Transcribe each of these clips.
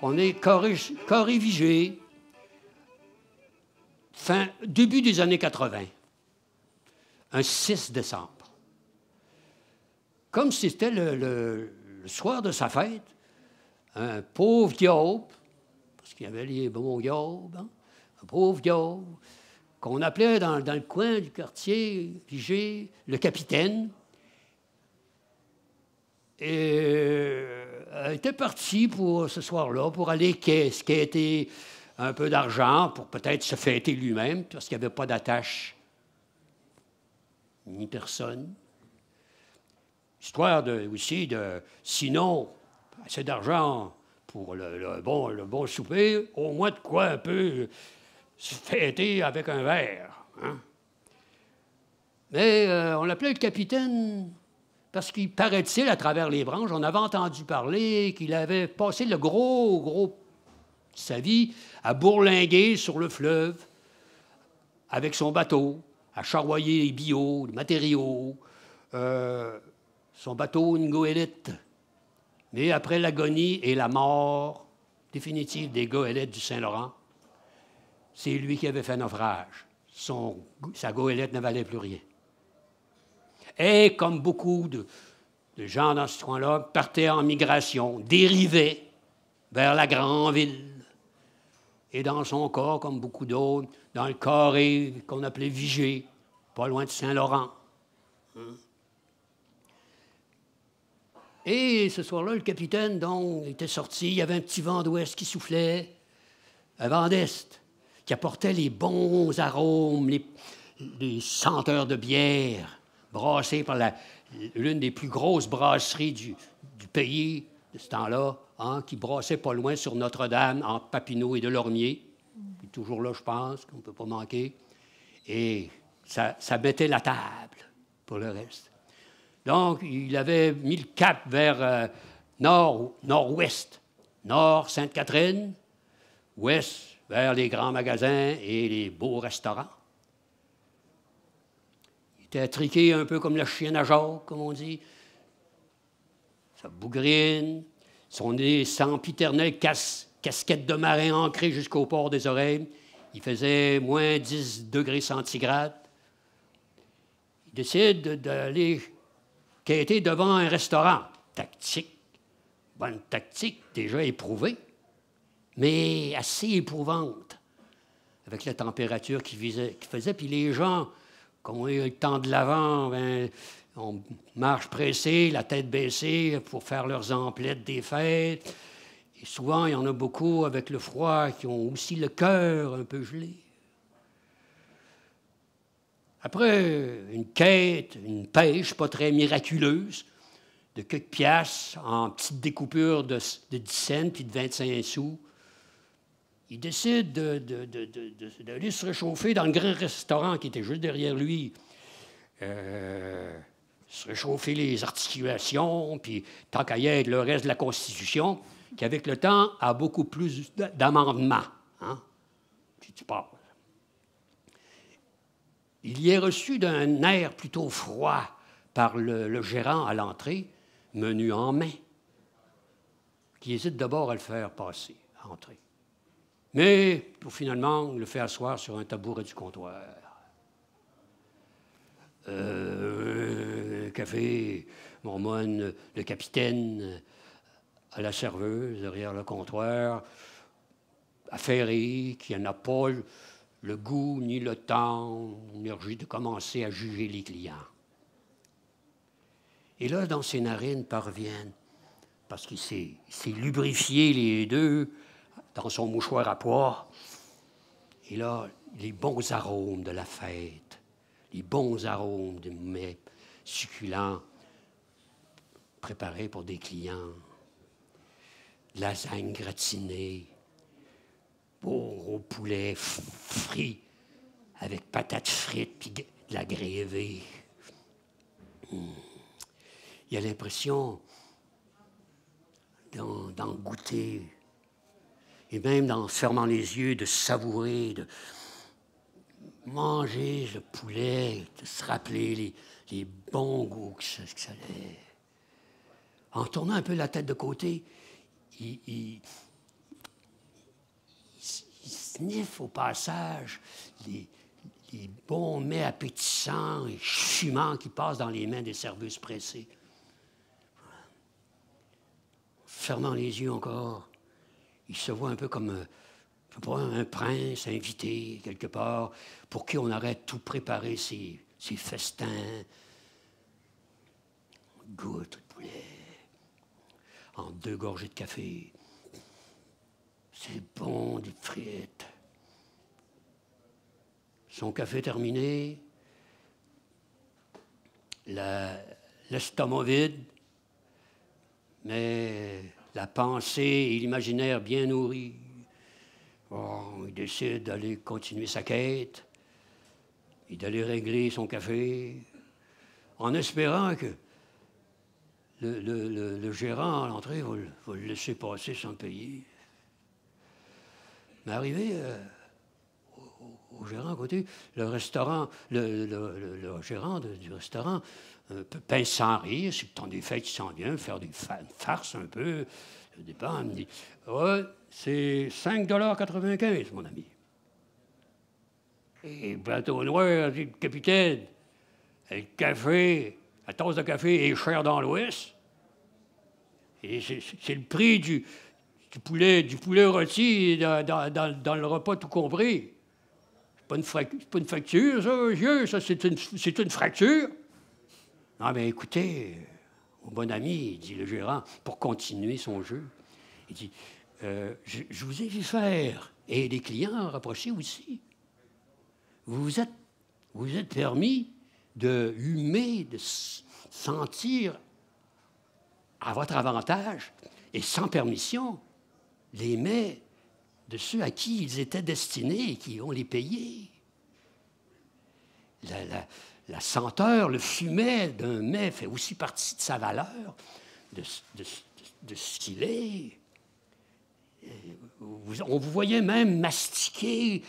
On est Corée-Vigée, début des années 80, un 6 décembre. Comme c'était le soir de sa fête, un pauvre diable, parce qu'il y avait les bons diables, hein, un pauvre diable, qu'on appelait dans le coin du quartier Vigée le capitaine, et était parti pour ce soir-là pour aller quêter un peu d'argent pour peut-être se fêter lui-même, parce qu'il n'y avait pas d'attache ni personne. Histoire aussi de, sinon, assez d'argent pour le bon souper, au moins de quoi un peu se fêter avec un verre. Hein? Mais on l'appelait le capitaine parce qu'il paraît-il, à travers les branches, on avait entendu parler qu'il avait passé le gros de sa vie à bourlinguer sur le fleuve avec son bateau, à charroyer les bio, les matériaux, son bateau, une goélette. Mais après l'agonie et la mort définitive des goélettes du Saint-Laurent, c'est lui qui avait fait naufrage. Sa goélette ne valait plus rien. Et comme beaucoup de gens dans ce coin-là, partaient en migration, dérivaient vers la grande ville. Et dans son cas, comme beaucoup d'autres, dans le carré qu'on appelait Vigée, pas loin de Saint-Laurent. Et ce soir-là, le capitaine, donc, était sorti. Il y avait un petit vent d'ouest qui soufflait, un vent d'est, qui apportait les bons arômes, les senteurs de bière, brassées par l'une des plus grosses brasseries du pays de ce temps-là, hein, qui brassait pas loin sur Notre-Dame, entre Papineau et Delormier. Puis toujours là, je pense, qu'on ne peut pas manquer. Et ça mettait la table pour le reste. Donc, il avait mis le cap vers nord-ouest. Nord, Sainte-Catherine. Ouest, vers les grands magasins et les beaux restaurants. Il était attriqué un peu comme le chien à Jacques, comme on dit. Sa bougrine, son sempiternelle casquette de marin ancrée jusqu'au port des oreilles. Il faisait moins 10 degrés centigrades. Il décide d'aller quêter devant un restaurant. Tactique, bonne tactique, déjà éprouvée, mais assez éprouvante, avec la température qu'il faisait. Puis les gens, comme on a eu le temps de l'avant, ben, on marche pressée, la tête baissée pour faire leurs emplettes des fêtes. Et souvent, il y en a beaucoup avec le froid qui ont aussi le cœur un peu gelé. Après une quête, une pêche pas très miraculeuse, de quelques piastres en petites découpures de 10 cents puis de 25 sous, il décide d'aller se réchauffer dans le grand restaurant qui était juste derrière lui. Se réchauffer les articulations, puis tant qu'à y être le reste de la Constitution, qui, avec le temps, a beaucoup plus d'amendements. Hein? Puis tu parles. Il y est reçu d'un air plutôt froid par le gérant à l'entrée, menu en main, qui hésite d'abord à le faire passer, à entrer. Mais, pour finalement, le faire asseoir sur un tabouret du comptoir. Café, mormonne, le capitaine à la serveuse derrière le comptoir, affairé, qui n'a pas le goût, ni le temps, l'énergie de commencer à juger les clients. Et là, dans ses narines parviennent, parce qu'il s'est lubrifié les deux dans son mouchoir à pois, et là, les bons arômes de la fête, les bons arômes de mets succulents préparés pour des clients, lasagne gratinée, beau gros poulet frit avec patates frites puis de la grévée. Il a l'impression d'en goûter et même en fermant les yeux, de savourer, de manger le poulet, de se rappeler les bons goûts que ça avait. En tournant un peu la tête de côté, il il sniffe au passage les bons mets appétissants et fumants qui passent dans les mains des serveuses pressées. Fermant les yeux encore, il se voit un peu comme un prince invité quelque part pour qui on aurait tout préparé ses festins. On goûte le poulet en 2 gorgées de café. C'est bon, des frites. Son café terminé, l'estomac vide, mais la pensée et l'imaginaire bien nourris. Oh, il décide d'aller continuer sa quête et d'aller régler son café en espérant que le gérant à l'entrée va le laisser passer sans payer. Mais arrivé au gérant à côté, le restaurant, le gérant du restaurant pince sans rire, c'est le temps des fêtes qui s'en vient, faire une farce un peu. Au départ, il me dit « Ouais, c'est 5,95 $, mon ami. » Et bateau noir, dit le capitaine, le café, la tasse de café est chère dans l'Ouest. Et c'est le prix du poulet rôti dans le repas tout compris. C'est pas une fracture, ça, vieux, ça, c'est une fracture. Non, mais écoutez, mon bon ami, dit le gérant, pour continuer son jeu, il dit, je vous ai vu faire, et les clients rapprochés aussi. Vous vous êtes permis de humer, de sentir à votre avantage et sans permission les mets de ceux à qui ils étaient destinés et qui ont les payés. La senteur, le fumet d'un mets fait aussi partie de sa valeur, de ce qu'il est. On vous voyait même mastiquer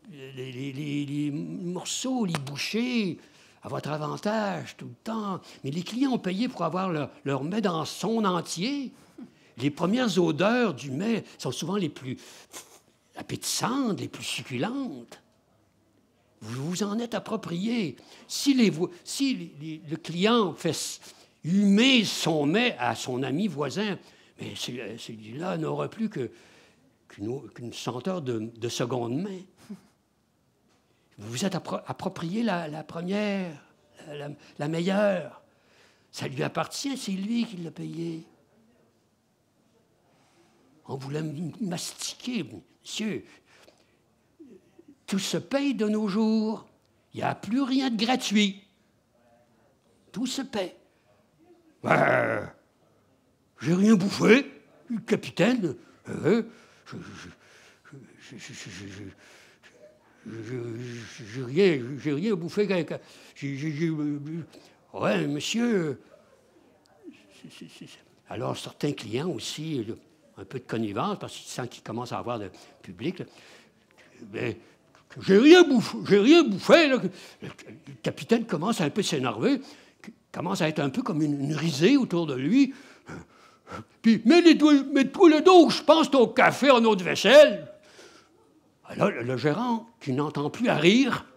les morceaux, les bouchées, à votre avantage tout le temps. Mais les clients ont payé pour avoir leur mets dans son entier. Les premières odeurs du mets sont souvent les plus appétissantes, les plus succulentes. Vous vous en êtes approprié. Si le client fait humer son mets à son ami voisin, mais celui-là n'aura plus qu'une senteur de seconde main. Vous vous êtes approprié la première, la meilleure. Ça lui appartient, c'est lui qui l'a payé. On voulait mastiquer. Monsieur, tout se paye de nos jours. Il n'y a plus rien de gratuit. Tout se paye. Ben, j'ai rien bouffé, le capitaine. J'ai rien bouffé. Ouais, monsieur. Alors, certains clients aussi, un peu de connivence, parce qu'ils sentent qu'ils commencent à avoir de public. Là, ben, j'ai rien bouffé. Là. Le capitaine commence à un peu s'énerver, commence à être un peu comme une risée autour de lui. Puis, mets-toi le dos, je pense ton café en eau de vaisselle. Alors, le gérant, qui n'entend plus à rire,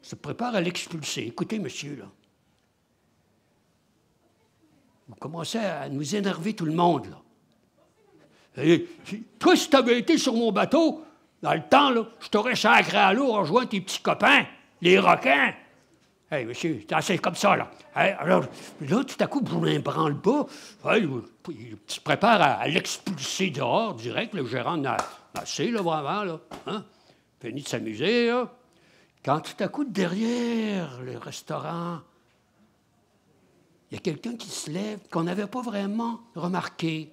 se prépare à l'expulser. Écoutez, monsieur, là. Vous commencez à nous énerver tout le monde, là. Et, toi, si tu avais été sur mon bateau, dans le temps, là, je t'aurais sacré à l'eau, rejoint tes petits copains, les requins. Hey, monsieur, c'est comme ça, là. Hey, alors, là, tout à coup, vous ne branle pas. Hey, il se prépare à l'expulser dehors, direct. Le gérant en a assez, là, vraiment, là. Hein? Fini de s'amuser, là. Quand tout à coup, derrière le restaurant, il y a quelqu'un qui se lève qu'on n'avait pas vraiment remarqué.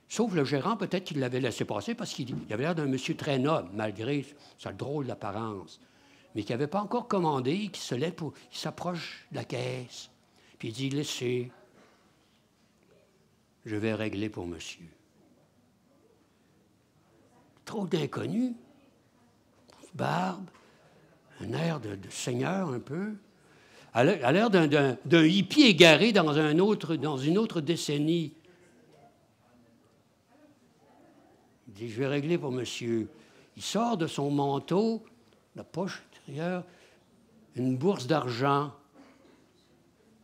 Sauf le gérant, peut-être qu'il l'avait laissé passer parce qu'il avait l'air d'un monsieur très noble, malgré sa drôle d'apparence. Mais qui n'avait pas encore commandé, qui se lève il s'approche de la caisse. Puis il dit, laissez, je vais régler pour monsieur. Trop d'inconnus, barbe, un air de seigneur un peu, à l'air d'un hippie égaré dans une autre décennie. dit, je vais régler pour monsieur. Il sort de son manteau, la poche intérieure, une bourse d'argent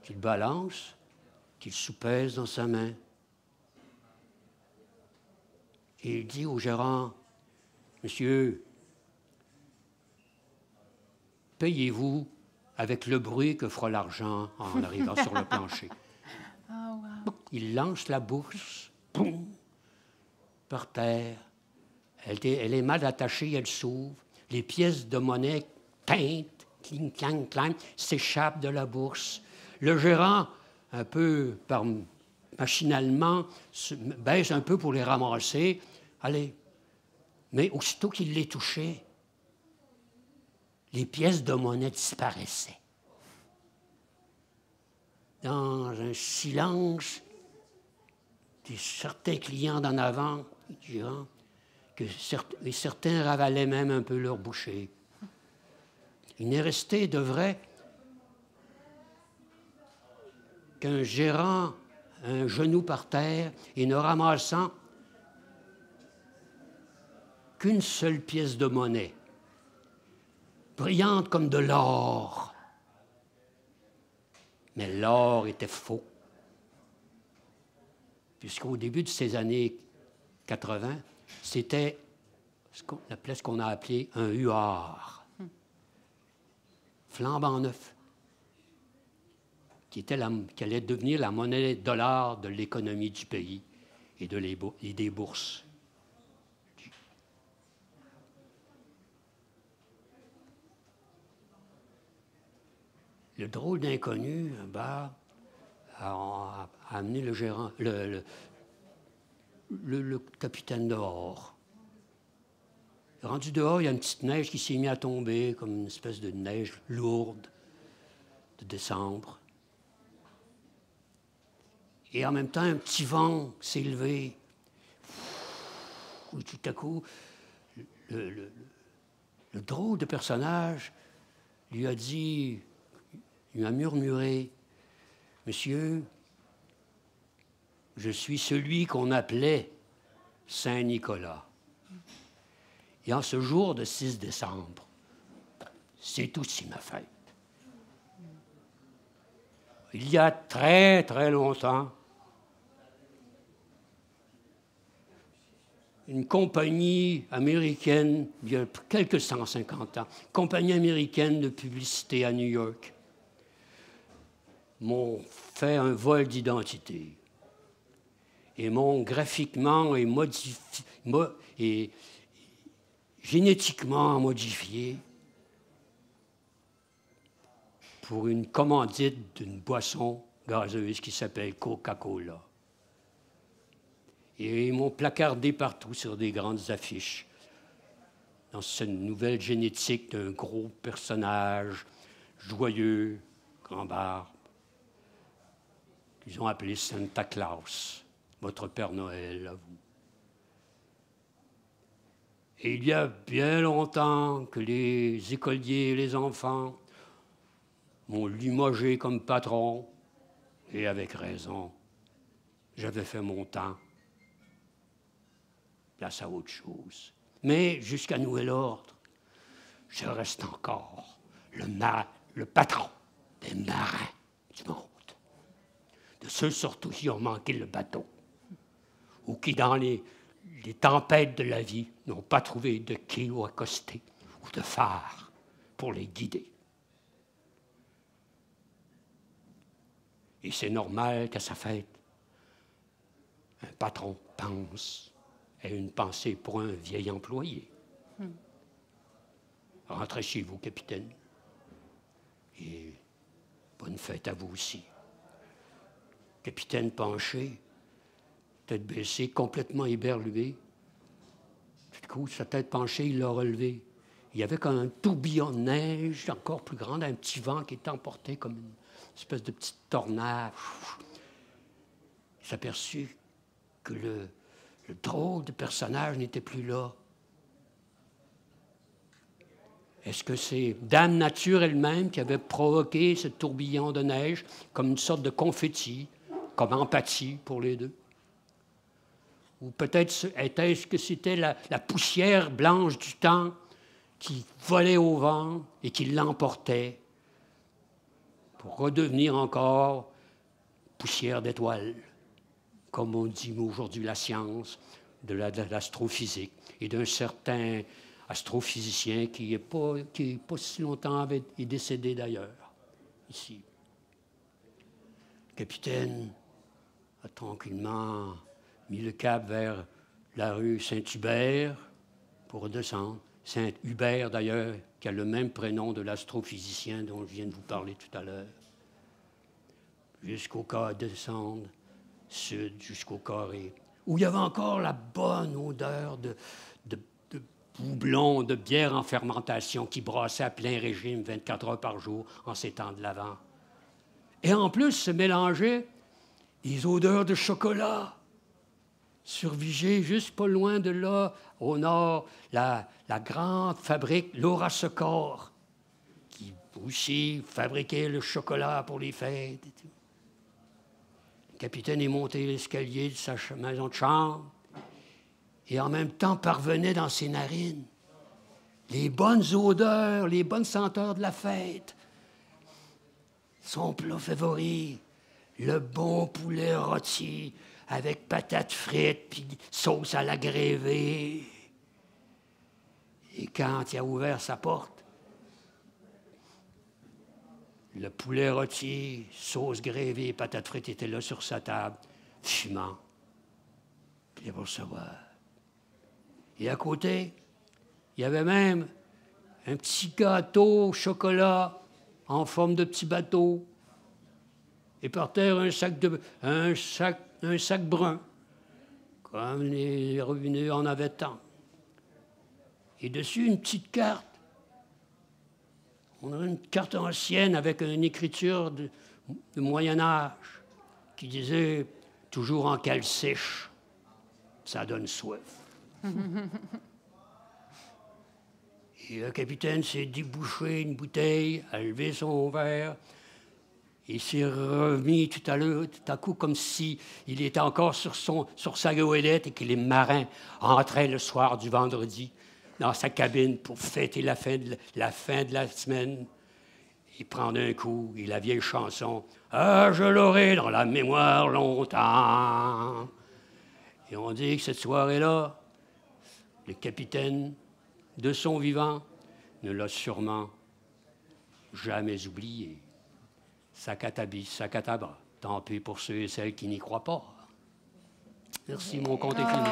qu'il balance, qu'il soupèse dans sa main. Et il dit au gérant, monsieur, payez-vous avec le bruit que fera l'argent en arrivant sur le plancher. Oh, wow. Il lance la bourse, boum, par terre. Elle est mal attachée, elle s'ouvre. Les pièces de monnaie quintent, cling, clang, clang, s'échappent de la bourse. Le gérant, un peu machinalement, baisse un peu pour les ramasser. Allez. Mais aussitôt qu'il les touchait, les pièces de monnaie disparaissaient. Dans un silence, certains clients d'en avant, diront que certains ravalaient même un peu leur bouchée. Il n'est resté de vrai qu'un gérant, un genou par terre, et ne ramassant qu'une seule pièce de monnaie, brillante comme de l'or. Mais l'or était faux. Puisqu'au début de ces années 80, c'était ce qu'on a appelé un huard, flambant neuf, qui allait devenir la monnaie dollar de l'économie du pays et des bourses. Le drôle d'inconnu, un bar, a amené le gérant, le capitaine dehors. Rendu dehors, il y a une petite neige qui s'est mise à tomber, comme une espèce de neige lourde de décembre. Et en même temps, un petit vent s'est levé. Et tout à coup, le drôle de personnage lui a dit, il m'a murmuré, « Monsieur, je suis celui qu'on appelait Saint-Nicolas. Et en ce jour de 6 décembre, c'est aussi ma fête. Il y a très, très longtemps, une compagnie américaine, il y a quelques 150 ans, compagnie américaine de publicité à New York, m'ont fait un vol d'identité et m'ont graphiquement et génétiquement modifié pour une commandite d'une boisson gazeuse qui s'appelle Coca-Cola. Et ils m'ont placardé partout sur des grandes affiches dans cette nouvelle génétique d'un gros personnage joyeux, grand barbe, qu'ils ont appelé Santa Claus, votre Père Noël à vous. Et il y a bien longtemps que les écoliers et les enfants m'ont limogé comme patron, et avec raison. J'avais fait mon temps. Place à autre chose. Mais jusqu'à nouvel ordre, je reste encore le patron des marins du monde. De ceux surtout qui ont manqué le bateau, ou qui, dans les tempêtes de la vie, n'ont pas trouvé de quai où accoster, ou de phare pour les guider. Et c'est normal qu'à sa fête, un patron pense, ait une pensée pour un vieil employé. Rentrez chez vous, capitaine, et bonne fête à vous aussi. Capitaine penché, tête baissée, complètement éberlué. Tout coup, sa tête penchée, il l'a relevé. Il y avait comme un tourbillon de neige encore plus grand, un petit vent qui était emporté comme une espèce de petite tornade. Il s'aperçut que le drôle de personnage n'était plus là. Est-ce que c'est Dame Nature elle-même qui avait provoqué ce tourbillon de neige comme une sorte de confetti, comme empathie pour les deux? Ou peut-être était-ce que c'était la poussière blanche du temps qui volait au vent et qui l'emportait pour redevenir encore poussière d'étoiles, comme on dit aujourd'hui la science de l'astrophysique et d'un certain astrophysicien qui n'est pas si longtemps est décédé d'ailleurs, ici. Le capitaine a tranquillement mis le cap vers la rue Saint-Hubert pour redescendre. Saint-Hubert, d'ailleurs, qui a le même prénom de l'astrophysicien dont je viens de vous parler tout à l'heure. Jusqu'au carré, descendre, sud, jusqu'au carré, où il y avait encore la bonne odeur de houblon, de bière en fermentation qui brassait à plein régime 24 heures par jour en ces temps de l'Avent. Et en plus, se mélangeaient des odeurs de chocolat. Sur Vigée, juste pas loin de là, au nord, la grande fabrique Laura Secor, qui aussi fabriquait le chocolat pour les fêtes. Et tout. Le capitaine est monté l'escalier de sa maison de chambre et en même temps parvenait dans ses narines les bonnes odeurs, les bonnes senteurs de la fête. Son plat favori, le bon poulet rôti avec patates frites puis sauce à la grévée. Et quand il a ouvert sa porte, le poulet rôti, sauce grévée et patates frites étaient là sur sa table, fumant. Puis il va recevoir. Et à côté, il y avait même un petit gâteau au chocolat en forme de petit bateau. Et par terre, un sac brun, comme les revenus en avaient tant. Et dessus, une petite carte. On a une carte ancienne avec une écriture de Moyen-Âge qui disait « Toujours en cale sèche, ça donne soif. » Et le capitaine s'est débouché une bouteille, a levé son verre, et s'est remis tout à coup, comme s'il était encore sur sa goélette et que les marins entraient le soir du vendredi dans sa cabine pour fêter la fin de la semaine et prendre un coup, et la vieille chanson « Ah, je l'aurai dans la mémoire longtemps ». Et on dit que cette soirée-là, le capitaine, de son vivant, ne l'a sûrement jamais oublié. Sakatabis, Sakataba. Tant pis pour ceux et celles qui n'y croient pas. Merci, mon compte est fini.